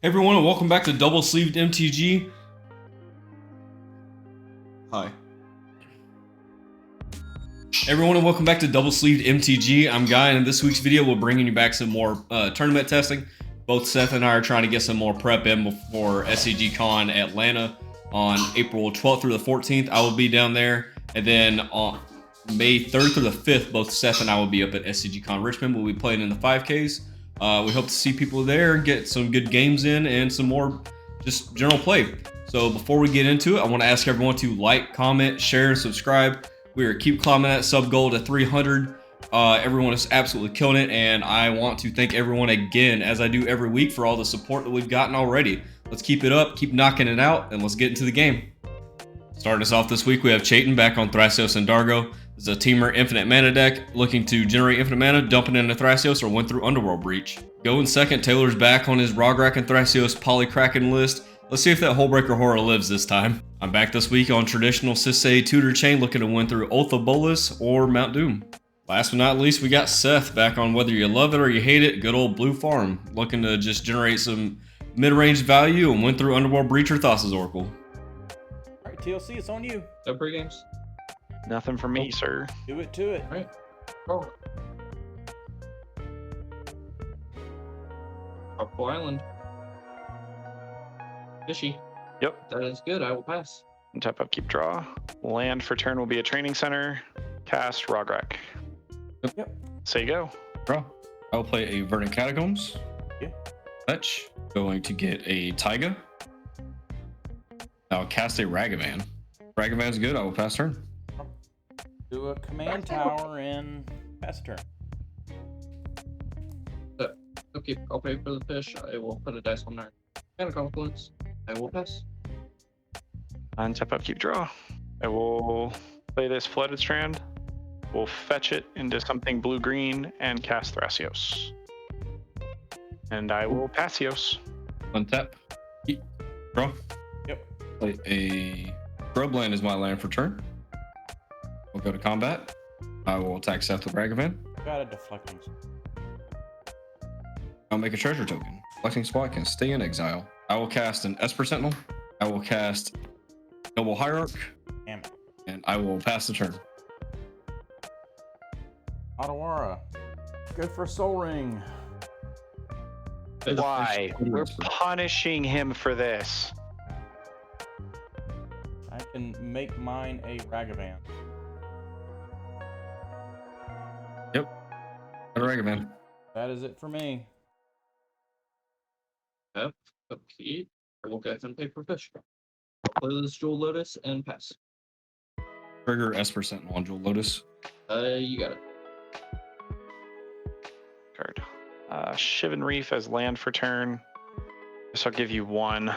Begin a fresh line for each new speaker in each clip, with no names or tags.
Everyone, and welcome back to Double Sleeved MTG. Hi. Everyone, and welcome back to Double Sleeved MTG. I'm Guy, and in this week's video, we're bringing you back some more tournament testing. Both Seth and I are trying to get some more prep in before SCG Con Atlanta on April 12th through the 14th. I will be down there, and then on May 3rd through the 5th, both Seth and I will be up at SCG Con Richmond. We'll be playing in the 5Ks. We hope to see people there and get some good games in and some more just general play. So before we get into it, I want to ask everyone to like, comment, share, and subscribe. We are keep climbing that sub goal to 300. Everyone is absolutely killing it, and I want to thank everyone again, as I do every week, for all the support that we've gotten already. Let's keep it up, keep knocking it out, and let's get into the game. Starting us off this week, we have Chayton back on Thrasios and Dargo. This is a Teamer infinite mana deck, looking to generate infinite mana, dump it into Thrasios, or win through Underworld Breach. Going second, Taylor's back on his Rograkh and Thrasios Polykraken list. Let's see if that Hullbreaker Horror lives this time. I'm back this week on traditional Sisay Tutor Chain, looking to win through Oath of Bolas or Mount Doom. Last but not least, we got Seth back on whether you love it or you hate it, good old Blue Farm, looking to just generate some mid-range value and win through Underworld Breach or Thassa's Oracle.
All right, TLC, it's on you.
No pre-games.
Nothing for me, sir.
Do it to it.
All right. Go. Tropical Island. Fishy.
Yep.
That is good. I will pass.
Tap up, keep draw. Land for turn will be a training center. Cast Rograkh.
Yep.
So you go.
Draw. I will play a Verdant Catacombs.
Yeah.
Fetch. Going to get a Taiga. I'll cast a Ragavan. Ragavan's good. I will pass turn.
Do a command tower and pass turn.
Okay, I'll pay for the fish. I will put a dice on there. And a confluence. I will pass.
Untap up, keep draw. I will play this Flooded Strand. We'll fetch it into something blue-green and cast Thrasios. And I will Passios.
Untap. Keep. Draw.
Yep.
Play a Scrubland is my land for turn. We'll go to combat. I will attack Seth with Ragavan.
Got a deflecting.
I'll make a treasure token. Collecting spot can stay in exile. I will cast an Esper Sentinel. I will cast Noble Hierarch.
Damn it.
And I will pass the turn.
Otawara. Good for Soul Ring.
Why? We're punishing him for this.
I can make mine a Ragavan.
Yep. Got a Ragavan.
That is it for me.
Yep. Okay. I will get and pay for fish. I'll play this Jewel Lotus and pass.
Trigger Esper Sentinel on Jewel Lotus.
You got it.
Card. Shivan Reef as land for turn. Guess I'll give you one.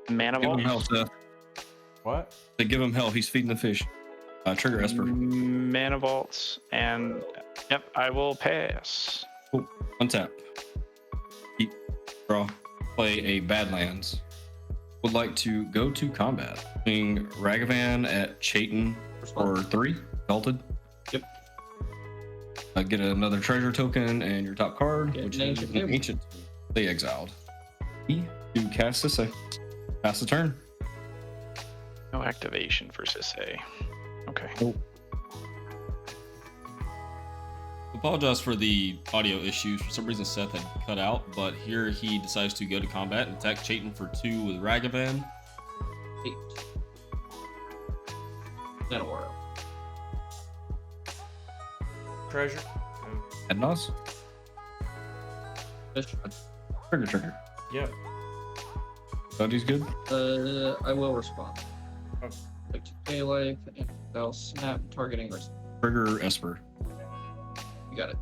Mana
Give him
Vault.
hell, Seth.
What?
They give him hell. He's feeding the fish. Trigger Esper.
Mana Vaults. And yep, I will pass.
Cool. Untap. Keep. Draw. Play a Badlands. Would like to go to combat. Playing Ragavan at Chayton for 3. Belted.
Yep.
Get another treasure token and your top card,
Get
which
an
is
ancient
an
table.
ancient. They exiled. E to cast Sisay. Pass the turn.
No activation for Sisay. Okay.
Apologize for the audio issues. For some reason, Seth had cut out, but here he decides to go to combat and attack Chayton for 2 with Ragavan.
8. That'll work.
Treasure.
Adnos.
Fish.
Trigger.
Yep.
Buddy's good.
I will respond.
Oh.
Like to pay life and I'll snap targeting risk.
Trigger Esper.
You got it.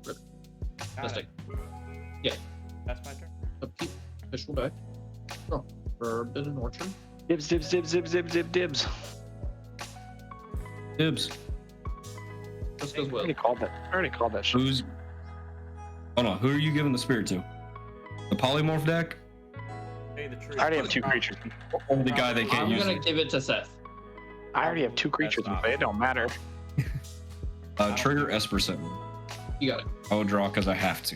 Rip.
Got
Mystic.
it.
Yeah.
That's my turn.
Upkeep. Fish will die. Oh, Forbidden Orchard.
Dibs, dibs, dibs, dibs, dibs, dibs, dibs.
Dibs.
This goes
I
well.
already called that. I already called that shit.
Who's... Hold on. Who are you giving the spirit to? The Polymorph deck?
Pay the tree.
I already have 2 creatures.
Or the guy they can't
I'm
use?
gonna give it to Seth.
I already have 2 creatures in play. It don't matter.
Trigger Esper Sentinel.
You got it.
I will draw because I have to.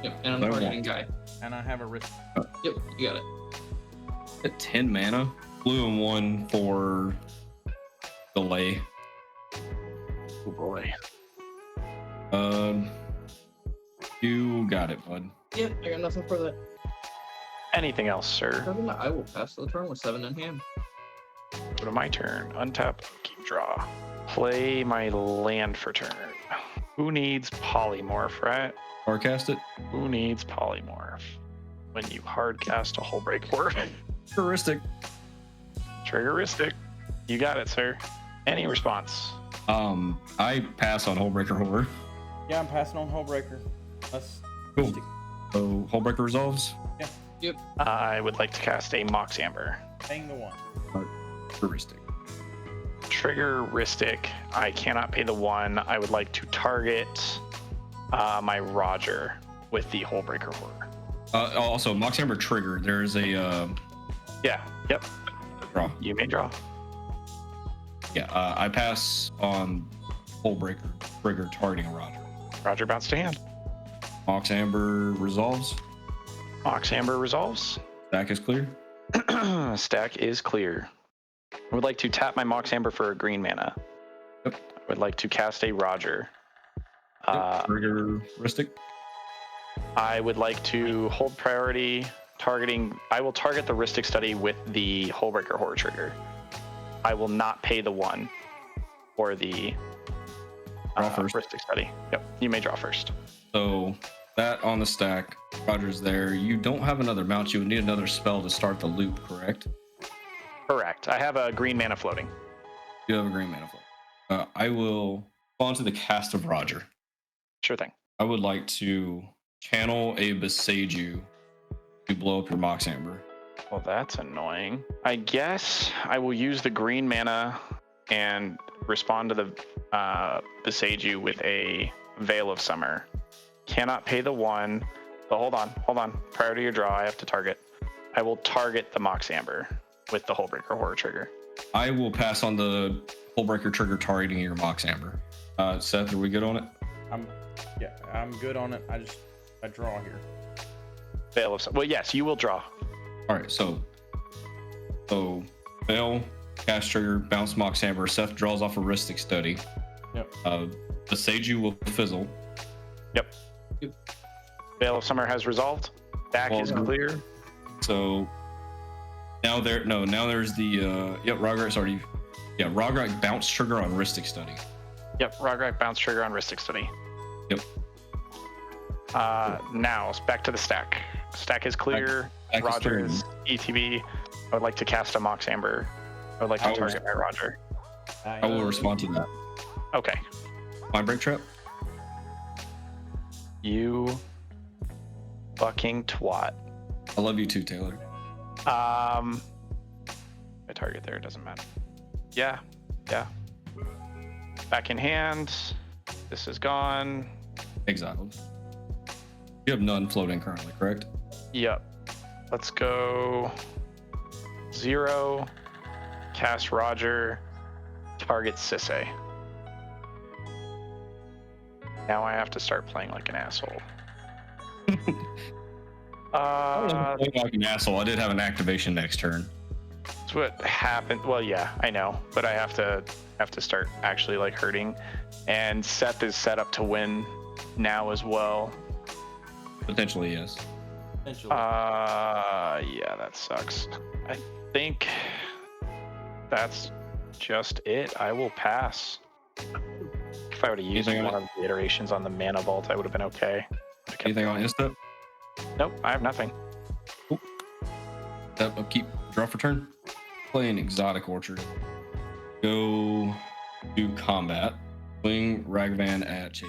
Yep, and I'm
I
targeting Guy.
And I have a wrist.
Yep, you got it.
At 10 mana, blue and 1 for delay.
Oh boy.
You got it, bud.
Yeah, I got nothing for that.
Anything else, sir?
7, I will pass the turn with 7 in hand.
Go to my turn. Untap, keep draw. Play my land for turn. Who needs polymorph, right?
Or cast it.
Who needs polymorph? When you hardcast a Hullbreaker Horror.
Heuristic.
Triggeristic. You got it, sir. Any response?
I pass on Hullbreaker Horror.
Yeah, I'm passing on Hullbreaker. Let's
Cool.
stick.
So Hullbreaker resolves.
I would like to cast a Mox Amber.
Paying the 1.
Heuristic.
Triggeristic. I cannot pay the 1. I would like to target my Roger with the Hullbreaker Horror.
Also, Mox Amber trigger. There's a
Yeah. Yep.
draw.
You may draw.
Yeah, I pass on Hullbreaker trigger targeting Roger.
Roger bounce to hand.
Mox Amber resolves.
Mox Amber resolves.
Stack is clear.
Stack is clear. I would like to tap my Mox Amber for a green mana.
Yep.
I would like to cast a Roger.
Triggeristic.
I would like to hold priority targeting. I will target the Ristic Study with the Hullbreaker Horror trigger. I will not pay the 1 for the
Draw first.
Ristic Study. Yep, you may draw first.
So that on the stack. Roger's there. You don't have another mount. You would need another spell to start the loop, correct?
Correct. I have a green mana floating.
You have a green mana flow. I will go on to the cast of Roger.
Sure thing.
I would like to channel a Beseiju to blow up your Mox Amber.
Well, that's annoying. I guess I will use the green mana and respond to the Beseiju with a Veil of Summer. Cannot pay the 1, but hold on. Prior to your draw, I have to target. I will target the Mox Amber with the Hullbreaker Horror trigger.
I will pass on the Hullbreaker trigger targeting your Mox Amber. Seth, are we good on it?
I'm good on it. I draw here.
Veil of Summer. Well, yes, you will draw.
All right, so Veil, cast trigger, bounce Mox Amber. Seth draws off a Ristic Study.
Yep.
Beseiju will fizzle.
Yep. Veil of Summer has resolved. Back
Well,
is clear.
So now there's the Rograk's already. Yeah, Rograkh bounce trigger on Ristic Study.
Yep, Rograkh bounce trigger on Ristic Study.
Yep.
Now back to the stack. Stack is clear.
Stack is
Roger
clear.
is ETB. I would like to cast a Mox Amber. I would like to
I will-
target my Roger.
I will respond to that.
Okay.
Mind break trap.
You fucking twat.
I love you too, Taylor.
I target there, it doesn't matter. Yeah. Back in hand. This is gone.
Exiled. You have none floating currently, correct?
Yep. Let's go 0. Cast Roger. Target Sisay. Now I have to start playing like an asshole.
Like an asshole. I did have an activation next turn.
That's what happened. Well, yeah, I know, but I have to start actually like hurting. And Seth is set up to win now as well.
Potentially, yes.
Potentially.
Yeah, that sucks. I think that's just it. I will pass. If I would have used
Anything
one
on
of the iterations on the mana vault, I would have been okay.
Anything on Insta?
Nope, I have nothing.
Upkeep, draw for turn. Play an Exotic Orchard. Go do combat. Swing Ragvan at Shape.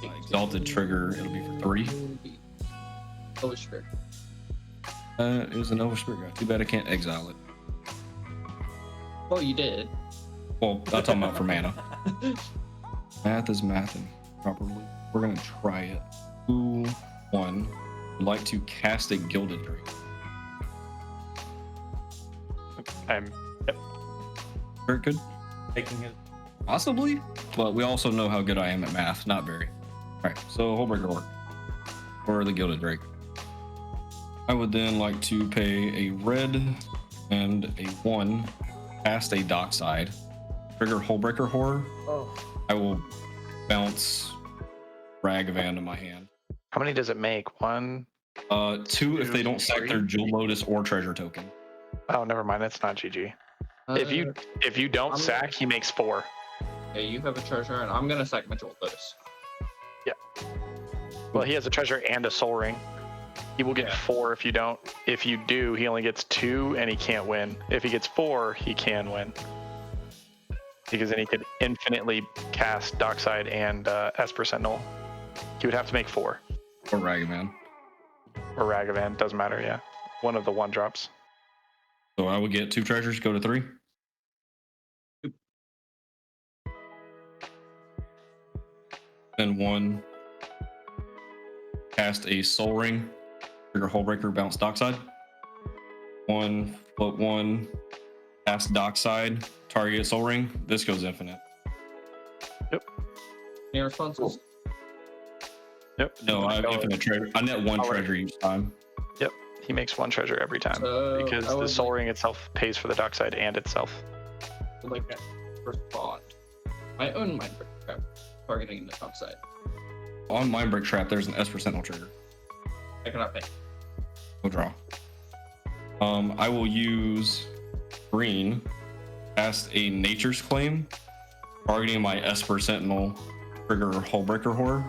Exalted trigger, it'll be for 3.
Oh, sure.
It was a Nova Spirit guy. Too bad I can't exile it.
Well, you did.
Well, that's talking about for mana. Math is mathing properly. We're gonna try it. 2-1. Would like to cast a Gilded Drake.
Yep.
Very good.
Taking his.
Possibly. But we also know how good I am at math. Not very. Alright, so Hullbreaker Orc. or the Gilded Drake. I would then like to pay a red and a 1, cast a Dockside, trigger Hullbreaker Horror.
Oh.
I will bounce Ragavan to my hand.
How many does it make? 1.
2 if they don't sack
3.
their Jewel Lotus or treasure token.
Oh, never mind. That's not GG. If you don't sack, he makes 4.
Yeah, you have a treasure, and I'm gonna sack my Jewel Lotus.
Well, he has a treasure and a soul ring. He will get
Yeah.
4 if you don't. If you do, he only gets 2 and he can't win. If he gets 4, he can win. Because then he could infinitely cast Dockside and Esper Sentinel. He would have to make 4.
Or Ragavan.
Or Ragavan, doesn't matter, yeah. One of the 1-drops.
So I would get 2 treasures, go to 3. Then 1, cast a Soul Ring, trigger Hullbreaker, bounce Dockside. 1, float 1, cast Dockside, target Soul Ring. This goes infinite.
Any responses?
Yep.
No, I have infinite treasure. I net 1 treasure each time.
Yep. He makes 1 treasure every time.
So,
because
I
the
would
soul ring itself pays for the Dockside and itself.
like that respond. I own Mind Break Trap, targeting the top side.
On Mind Break Trap, there's an Esper Sentinel trigger.
I cannot pay.
We'll draw. I will use green, cast a Nature's Claim, targeting my Esper Sentinel, trigger Hullbreaker Horror.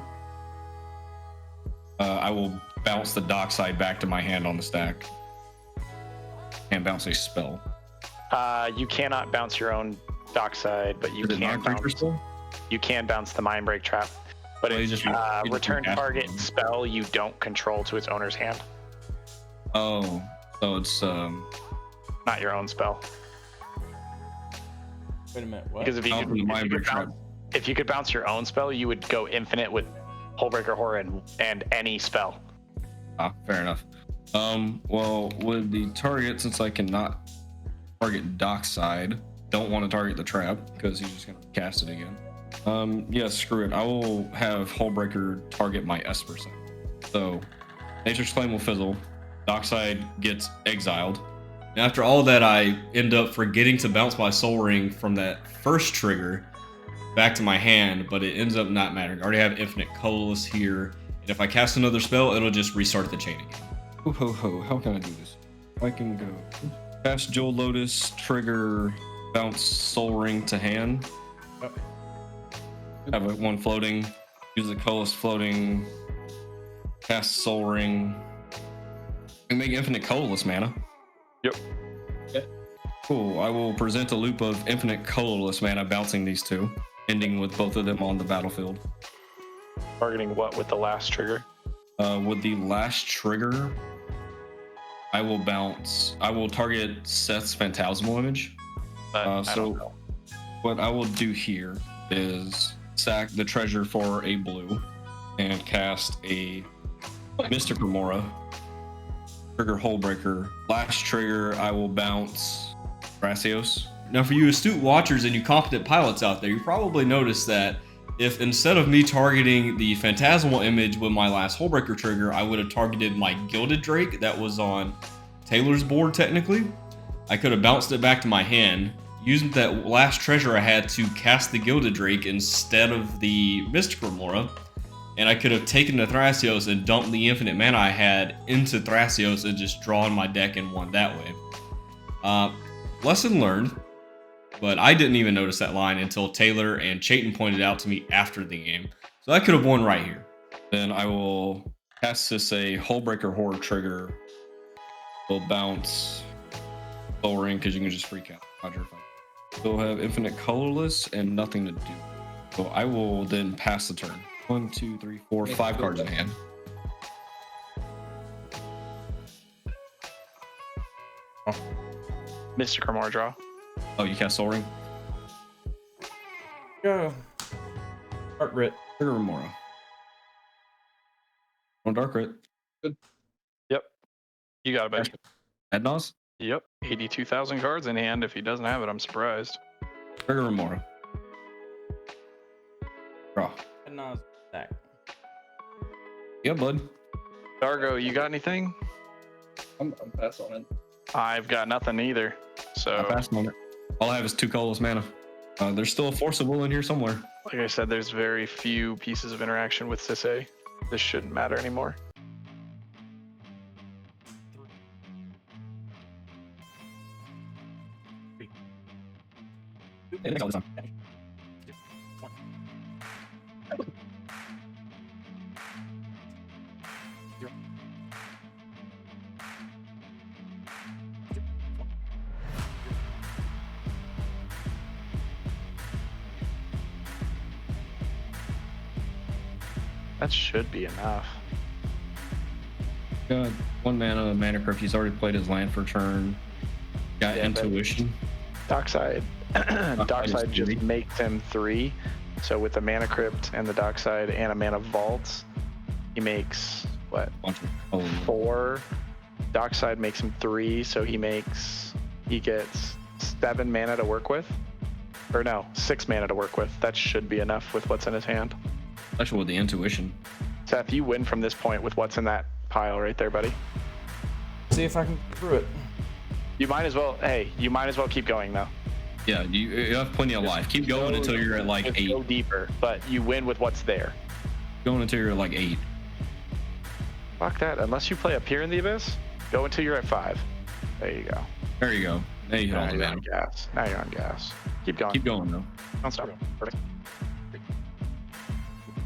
I will bounce the Dockside back to my hand on the stack. And bounce a spell.
You cannot bounce your own Dockside, but you
Is it
can
not creature
bounce.
spell?
You can bounce the Mind Break Trap. But
Well, you
it's
just- you just
return
cast
target
it.
spell you don't control to its owner's hand.
Oh, so it's
Not your own spell.
Wait a minute. What?
Because if you,
Bounce
could,
the Mind Break
if you could bounce your own spell, you would go infinite with Hullbreaker Horror and any spell.
fair enough. Well, with the target, since I cannot target Dockside, don't want to target the trap because he's just gonna cast it again. Yeah, screw it. I will have Hullbreaker target my Esper Sentinel. So, Nature's Claim will fizzle. Dockside gets exiled. After all that, I end up forgetting to bounce my Soul Ring from that first trigger back to my hand, but it ends up not mattering. I already have Infinite Colorless here, and if I cast another spell, it'll just restart the chain again. Ho ho ho, how can I do this? I can go cast Jewel Lotus, trigger, bounce Soul Ring to hand. Have it 1 floating, use the colorless floating, cast Soul Ring, and make infinite colorless mana.
Yep.
Okay.
Cool. I will present a loop of infinite colorless mana bouncing these 2, ending with both of them on the battlefield.
Targeting what with the last trigger?
With the last trigger, I will target Seth's Phantasmal Image.
I don't
So
know.
what I will do here is sack the treasure for a blue and cast a Mystic Remora, trigger Hullbreaker. Last trigger, I will bounce Thrasios. Now, for you astute watchers and you competent pilots out there, you probably noticed that if instead of me targeting the Phantasmal Image with my last Hullbreaker trigger, I would have targeted my Gilded Drake that was on Taylor's board technically, I could have bounced it back to my hand, using that last treasure I had to cast the Gilded Drake instead of the Mystic Remora, and I could have taken the Thraasios and dumped the infinite mana I had into Thrasios and just drawn my deck and won that way. Lesson learned, but I didn't even notice that line until Taylor and Chayton pointed out to me after the game. So I could have won right here. Then I will cast Sisay, Hullbreaker Horror trigger. Will bounce Soul Ring because you can just freak out. Roger. We'll have infinite colorless and nothing to do. So I will then pass the turn. 1, 2, 3, 4, 5 cards in hand.
Mystic Remora draw.
Oh, you cast Soul Ring?
Go. Heart Writ.
Trigger Remora. On Dark Rit.
Yep. You got it, baby.
Adnos?
Yep. 82,000 cards in hand. If he doesn't have it, I'm surprised.
Trigger Remora. Draw.
And now it's back.
Yeah, bud.
Dargo, you got anything?
I'm pass on it.
I've got nothing either.
I
So,
passed on it. All I have is 2 colorless mana. There's still a Force of Will in here somewhere.
like I said, there's very few pieces of interaction with Sisay. This shouldn't matter anymore. That should be enough.
Got 1 mana crypt. He's already played his land for turn. Got
Yeah, but-
Intuition.
Dockside. Dockside
is
just
3.
makes him 3. So with the mana crypt and the Dockside and a mana vault, he makes what?
Bunch of colors.
4. Dockside makes him 3, so he gets 7 mana to work with. Or no, 6 mana to work with. That should be enough with what's in his hand.
Especially with the Intuition.
Seth, you win from this point with what's in that pile right there, buddy.
See if I can get through it.
You might as well keep going though.
Yeah, you have plenty of life. Keep going until you're at like
Just
8.
go deeper, but you win with what's there.
Going until you're at like 8.
Fuck that. Unless you play up here in the abyss, go until you're at 5. There you go.
There you go. Now you hit all
Now
the
you're
mana.
on gas. Now you're on gas. Keep going.
Keep going though.
Don't stop. Perfect.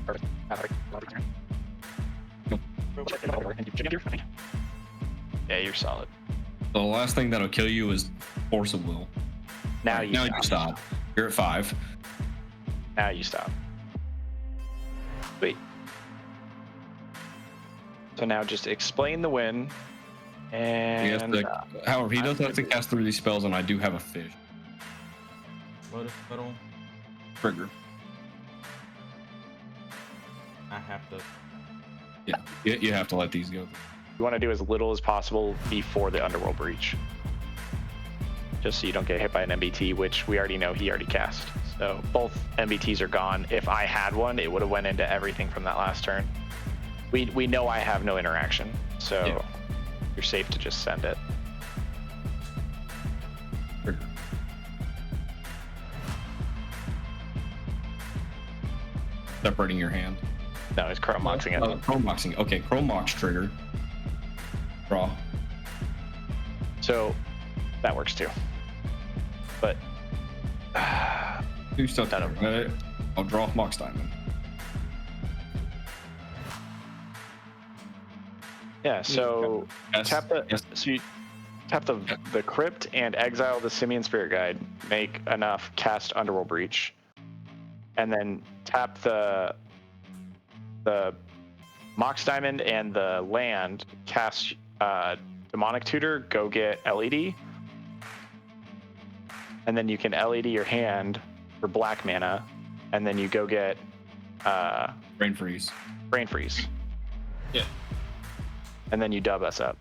Perfect. Yeah, you're solid.
The last thing that'll kill you is Force of Will.
Now you
you stop. You're at 5.
Now you stop. Wait. So now just explain the win.
You
And
have to, however, he does have to cast through these spells, and I do have a fish
Lotus Petal.
trigger.
I have to.
Yeah, you have to let these go.
you want to do as little as possible before the Underworld Breach. Just so you don't get hit by an MBT, which we already know he already cast. So both MBTs are gone. If I had one, it would have went into everything from that last turn. We know I have no interaction, so
Yeah.
you're safe to just send it.
Trigger. Separating your hand.
No, it's Kraum boxing it.
Chrome boxing. Okay, Chrome box trigger. Draw.
So that works too. But
Do stuff.
I don't
I'll draw Mox Diamond.
yeah, so
Yes.
tap the
Yes.
so you tap the crypt and exile the Simian Spirit Guide. Make enough, cast Underworld Breach, and then tap the Mox Diamond and the land. Cast Demonic Tutor. Go get LED, and then you can LED your hand for black mana, and then you go get
Brain freeze.
Brain Freeze.
Yeah.
And then you dub us up.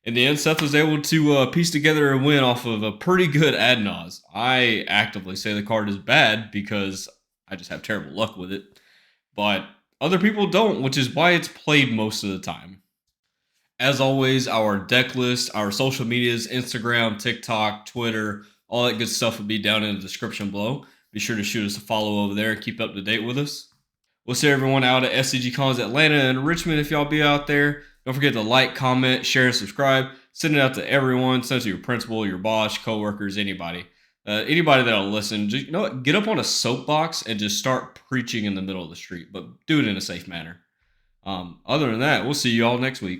In the end, Seth was able to piece together a win off of a pretty good Adnaz. I actively say the card is bad because I just have terrible luck with it. But other people don't, which is why it's played most of the time. As always, our deck list, our social medias, Instagram, TikTok, Twitter, all that good stuff will be down in the description below. Be sure to shoot us a follow over there and keep up to date with us. We'll see everyone out at SCG Cons Atlanta and Richmond if y'all be out there. Don't forget to like, comment, share, and subscribe. Send it out to everyone. Send it to your principal, your boss, coworkers, anybody. Anybody that'll listen. Just, you know what? Get up on a soapbox and just start preaching in the middle of the street. But do it in a safe manner. Other than that, we'll see you all next week.